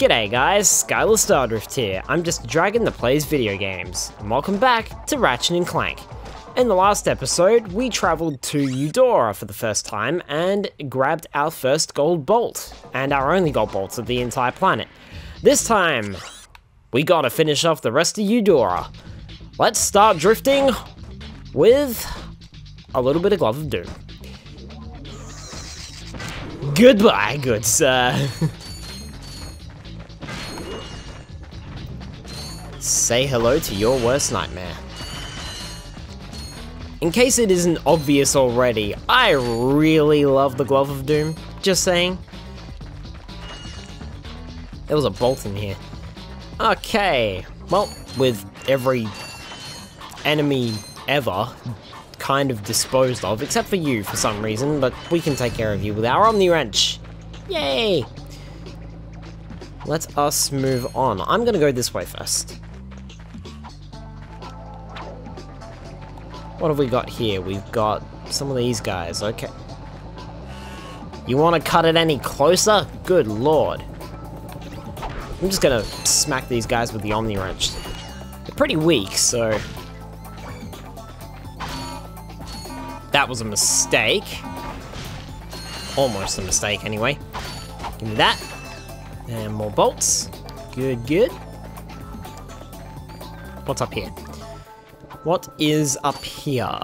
G'day guys, SkylerStardrift here. I'm just a dragon that plays video games, and welcome back to Ratchet Clank. In the last episode, we travelled to Eudora for the first time and grabbed our first gold bolt, and our only gold bolts of the entire planet. This time, we gotta finish off the rest of Eudora. Let's start drifting with a little bit of Glove of Doom. Goodbye, good sir. Say hello to your worst nightmare. In case it isn't obvious already, I really love the Glove of Doom. Just saying. There was a bolt in here. Okay, well, with every enemy ever kind of disposed of, except for you for some reason, but we can take care of you with our Omni Wrench. Yay! Let us move on. I'm gonna go this way first. What have we got here? We've got some of these guys, okay. You want to cut it any closer? Good lord. I'm just gonna smack these guys with the Omni Wrench. They're pretty weak, so... That was a mistake. Almost a mistake, anyway. Give me that. And more bolts. Good, good. What's up here? What is up here?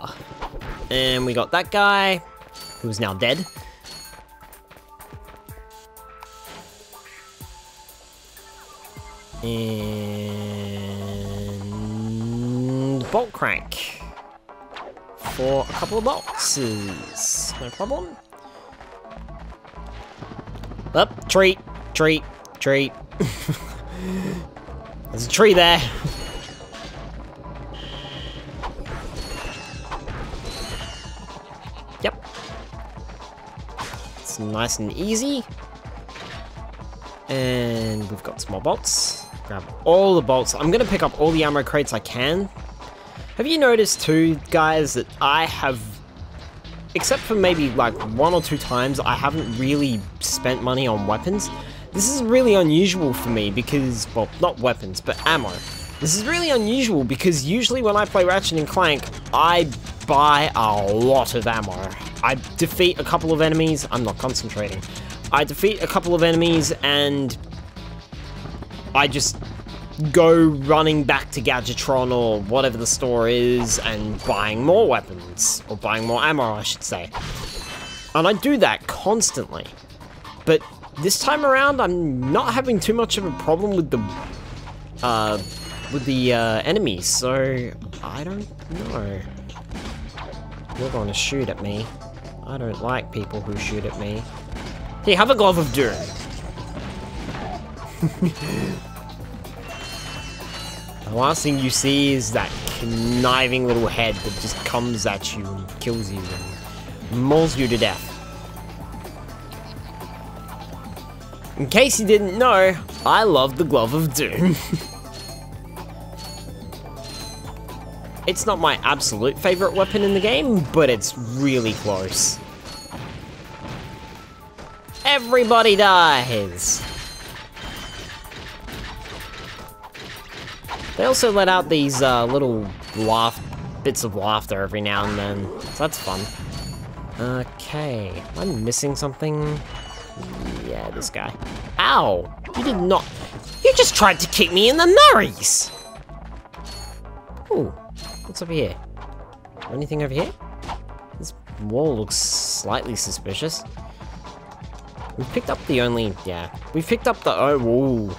And we got that guy, who's now dead. And bolt crank for a couple of boxes. No problem. Up, tree. There's a tree there. Yep. It's nice and easy. And we've got some more bolts. Grab all the bolts. I'm gonna pick up all the ammo crates I can. Have you noticed too, guys, that I have, except for maybe like 1 or 2 times, I haven't really spent money on weapons? This is really unusual for me because, well, not weapons, but ammo. This is really unusual because usually when I play Ratchet & Clank, I buy a lot of ammo. I defeat a couple of enemies, I'm not concentrating. I defeat a couple of enemies and I just go running back to Gadgetron or whatever the store is and buying more weapons, or buying more ammo, I should say. And I do that constantly. But this time around, I'm not having too much of a problem with the enemies, so I don't know. You're going to shoot at me. I don't like people who shoot at me. Here, have a Glove of Doom. The last thing you see is that conniving little head that just comes at you and kills you and mauls you to death. In case you didn't know, I love the Glove of Doom. It's not my absolute favorite weapon in the game, but it's really close. Everybody dies! They also let out these little bits of laughter every now and then, so that's fun. Okay, am I missing something? Yeah, this guy. Ow! You did not... You just tried to kick me in the Nurries! Ooh, what's over here? Anything over here? This wall looks slightly suspicious. We've picked up the only... Yeah. We've picked up the... Oh, whoa.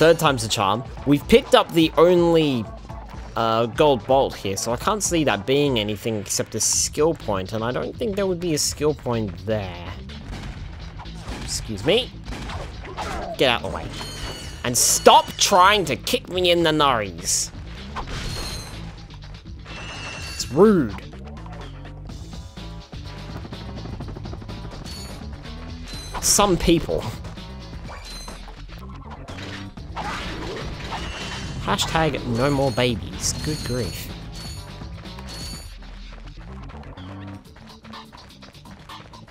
Third time's the charm. We've picked up the only gold bolt here, so I can't see that being anything except a skill point, and I don't think there would be a skill point there. Excuse me. Get out of the way. And stop trying to kick me in the Nurries. It's rude. Some people. Hashtag no more babies. Good grief.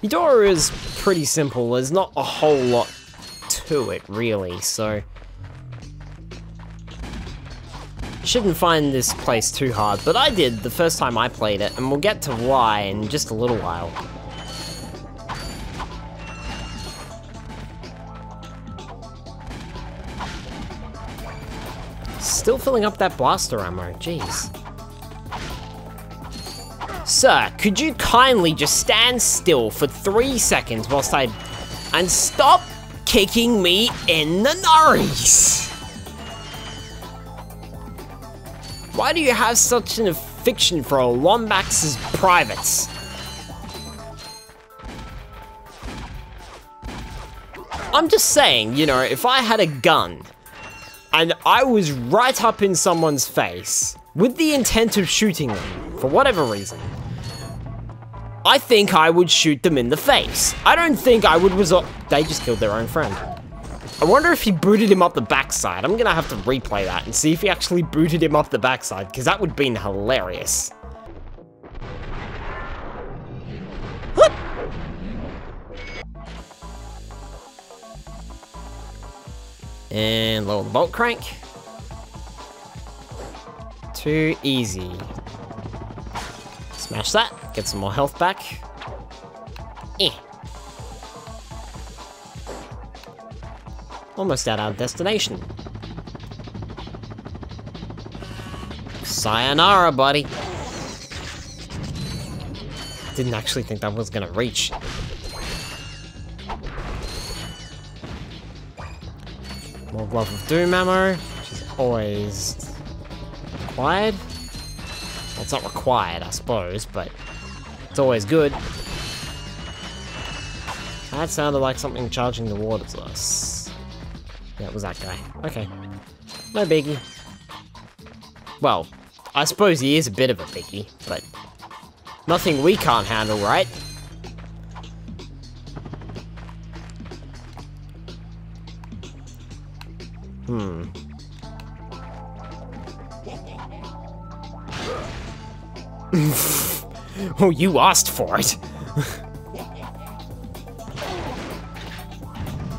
Eudora is pretty simple. There's not a whole lot to it, really, so... Shouldn't find this place too hard, but I did the first time I played it, and we'll get to why in just a little while. Still filling up that blaster ammo, jeez. Sir, could you kindly just stand still for 3 seconds whilst and stop kicking me in the nurries? Why do you have such an affection for Lombax's privates? I'm just saying, you know, if I had a gun and I was right up in someone's face with the intent of shooting them, for whatever reason, I think I would shoot them in the face. I don't think I would resort— They just killed their own friend. I wonder if he booted him up the backside. I'm gonna have to replay that and see if he actually booted him up the backside, because that would have been hilarious. And lower the bolt crank. Too easy. Smash that, get some more health back. Eh. Almost at our destination. Sayonara, buddy. Didn't actually think that was gonna reach. More Glove of Doom ammo, which is always required. Well, it's not required, I suppose, but it's always good. That sounded like something charging the waters us. Yeah, it was that guy. Okay. No biggie. Well, I suppose he is a bit of a biggie, but nothing we can't handle, right? Oh, you asked for it.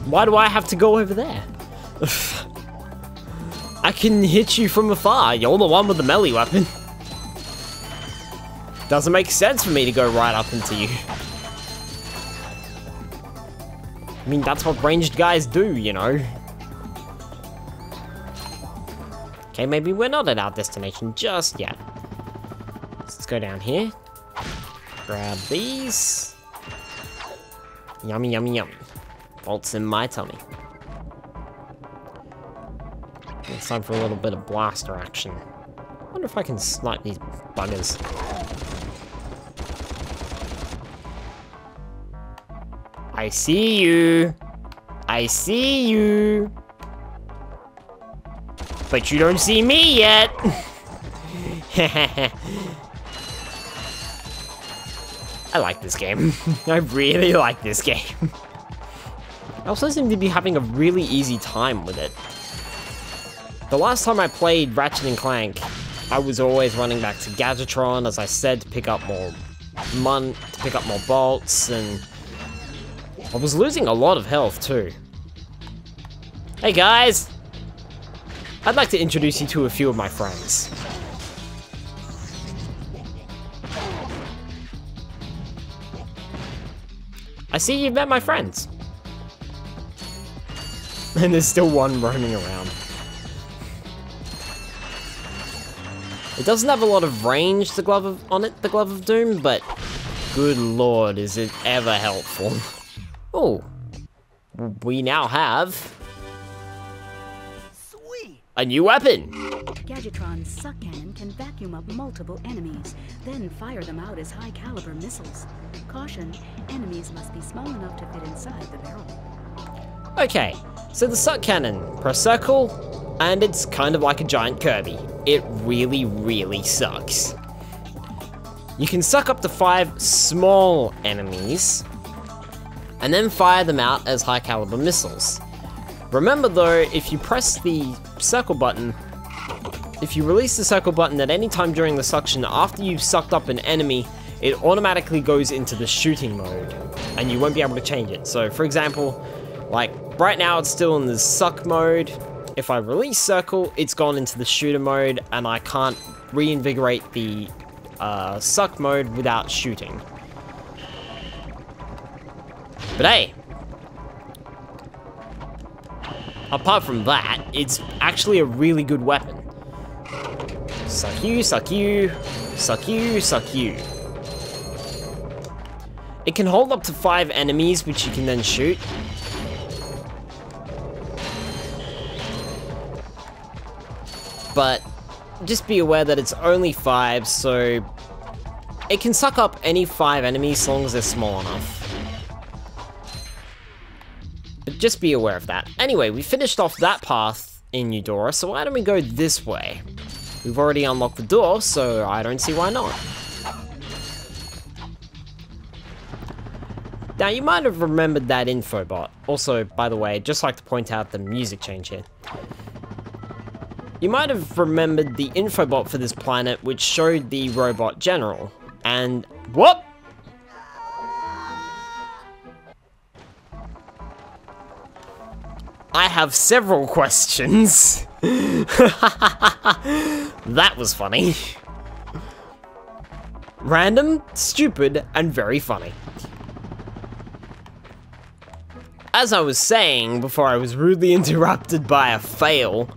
Why do I have to go over there? I can hit you from afar. You're the one with the melee weapon. Doesn't make sense for me to go right up into you. I mean, that's what ranged guys do, you know. Okay, maybe we're not at our destination just yet. Let's go down here. Grab these. Yummy, yummy, yummy. Bolts in my tummy. It's time for a little bit of blaster action. I wonder if I can snipe these buggers. I see you. I see you. But you don't see me yet. I like this game. I really like this game. I also seem to be having a really easy time with it. The last time I played Ratchet Clank, I was always running back to Gadgetron, as I said, to pick up more bolts, and I was losing a lot of health too. Hey guys! I'd like to introduce you to a few of my friends. I see you've met my friends. And there's still one roaming around. It doesn't have a lot of range, the Glove of Doom, but good lord, is it ever helpful. Oh, we now have a new weapon. Gadgetron's suck cannon can vacuum up multiple enemies, then fire them out as high-caliber missiles. Caution, enemies must be small enough to fit inside the barrel. Okay, so the suck cannon, press circle, and it's kind of like a giant Kirby. It really, really sucks. You can suck up to 5 small enemies, and then fire them out as high-caliber missiles. Remember though, if you press the circle button, if you release the circle button at any time during the suction after you've sucked up an enemy, it automatically goes into the shooting mode, and you won't be able to change it. So for example, Like, right now it's still in the suck mode. If I release circle, it's gone into the shooter mode, and I can't reinvigorate the suck mode without shooting. But hey, apart from that, it's actually a really good weapon. Suck you, suck you, suck you, suck you. It can hold up to 5 enemies, which you can then shoot. But just be aware that it's only 5, so it can suck up any 5 enemies as long as they're small enough. But just be aware of that. Anyway, we finished off that path in Eudora, so why don't we go this way? We've already unlocked the door, so I don't see why not. Now, you might have remembered that infobot. Also, by the way, just like to point out the music change here. You might have remembered the infobot for this planet, which showed the robot general. And whoop! I have several questions. That was funny. Random, stupid, and very funny. As I was saying before I was rudely interrupted by a fail,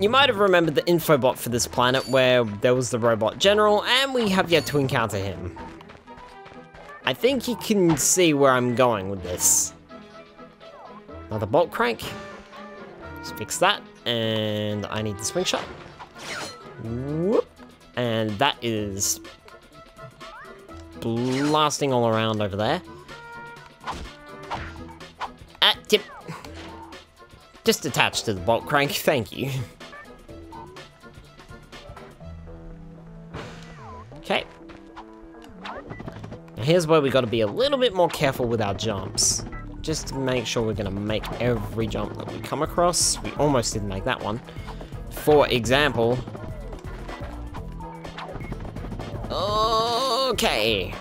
you might have remembered the infobot for this planet where there was the robot general, and we have yet to encounter him. I think you can see where I'm going with this. Another bolt crank. Let's fix that, and I need the swing shot. Whoop. And that is blasting all around over there. Tip. Just attached to the bolt crank, thank you. Okay. Now here's where we gotta be a little bit more careful with our jumps. Just to make sure we're gonna make every jump that we come across. We almost didn't make that one. For example. Okay.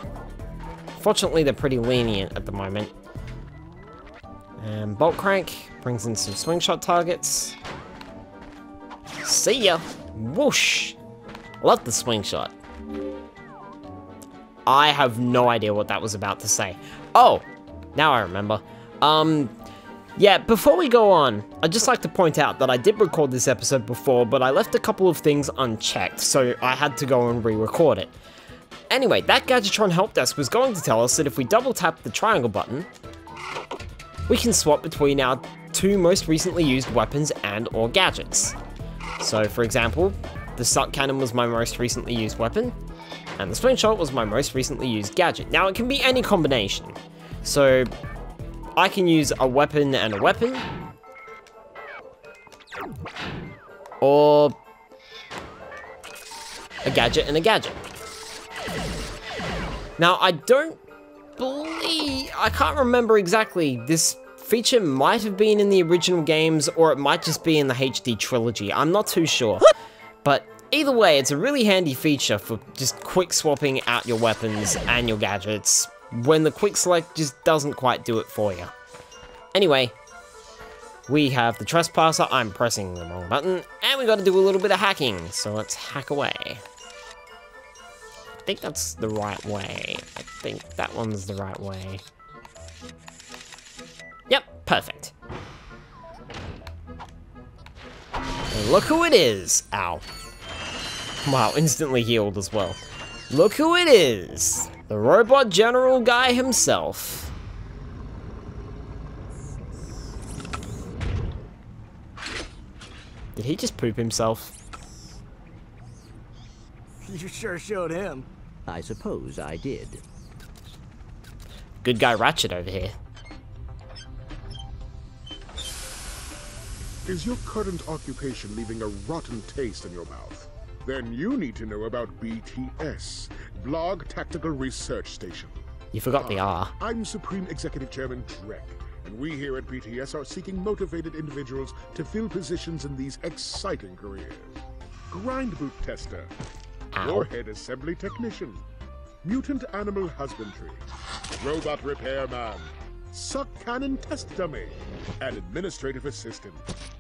Fortunately, they're pretty lenient at the moment. And bolt crank brings in some swing shot targets. See ya! Whoosh! Love the swing shot. I have no idea what that was about to say. Oh! Now I remember. Yeah, before we go on, I'd just like to point out that I did record this episode before, but I left a couple of things unchecked, so I had to go and re-record it. Anyway, that Gadgetron help desk was going to tell us that if we double tap the triangle button, we can swap between our 2 most recently used weapons and or gadgets. So, for example, the suck cannon was my most recently used weapon, and the swing shot was my most recently used gadget. Now, it can be any combination. So, I can use a weapon and a weapon, or a gadget and a gadget. Now, I can't remember exactly. This feature might have been in the original games, or it might just be in the HD trilogy. I'm not too sure. But either way, it's a really handy feature for just quick swapping out your weapons and your gadgets when the quick select just doesn't quite do it for you. Anyway, we have the trespasser. I'm pressing the wrong button, and we got to do a little bit of hacking. So let's hack away. I think that's the right way. I think that one's the right way. Yep, perfect. And look who it is. Ow. Wow, instantly healed as well. Look who it is. The robot general guy himself. Did he just poop himself? You sure showed him. I suppose I did. Good guy Ratchet over here. Is your current occupation leaving a rotten taste in your mouth? Then you need to know about BTS, Blog Tactical Research Station. You forgot the R. I'm Supreme Executive Chairman Drek, and we here at BTS are seeking motivated individuals to fill positions in these exciting careers. Grind boot tester, Ow. warhead assembly technician, mutant animal husbandry, robot repairman, suck cannon test dummy, and administrative assistant.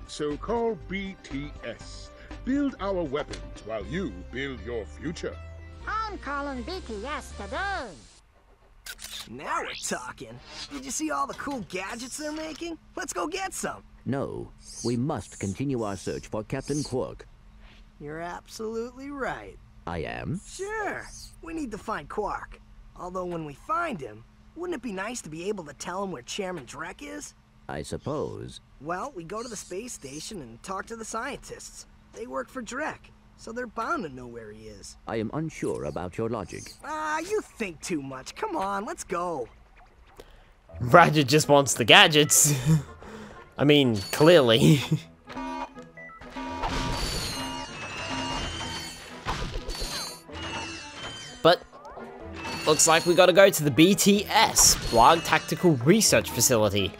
So call BTS. Build our weapons while you build your future. I'm calling BTS today. Now we're talking. Did you see all the cool gadgets they're making? Let's go get some. No, we must continue our search for Captain Quark. You're absolutely right. I am? Sure, we need to find Quark. Although when we find him, wouldn't it be nice to be able to tell him where Chairman Drek is? I suppose. Well, we go to the space station and talk to the scientists. They work for Drek, so they're bound to know where he is. I am unsure about your logic. Ah, you think too much. Come on, let's go. Ratchet just wants the gadgets. I mean, clearly. But looks like we gotta go to the BTS, Blog Tactical Research Facility.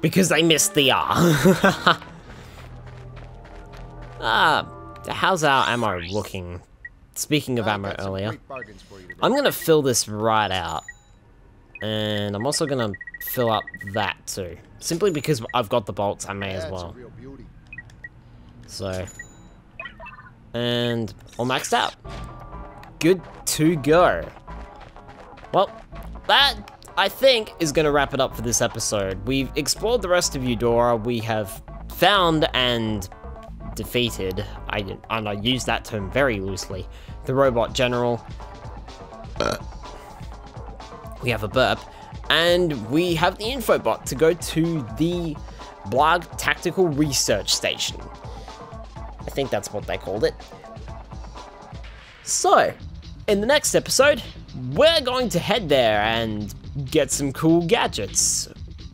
Because they missed the R. How's our ammo looking? Speaking of ammo earlier, I'm gonna fill this right out. And I'm also gonna fill up that too. Simply because I've got the bolts, I may as well. So, and all maxed out. Good to go. Well, that, I think, is going to wrap it up for this episode. We've explored the rest of Eudora. We have found and defeated, and I use that term very loosely, the robot general. We have a burp. And we have the infobot to go to the Blog Tactical Research Station. I think that's what they called it. So, in the next episode, we're going to head there and get some cool gadgets.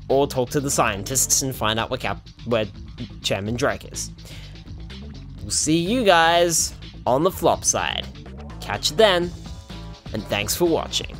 Or talk to the scientists and find out where Chairman Drek is. We'll see you guys on the flop side. Catch you then, and thanks for watching.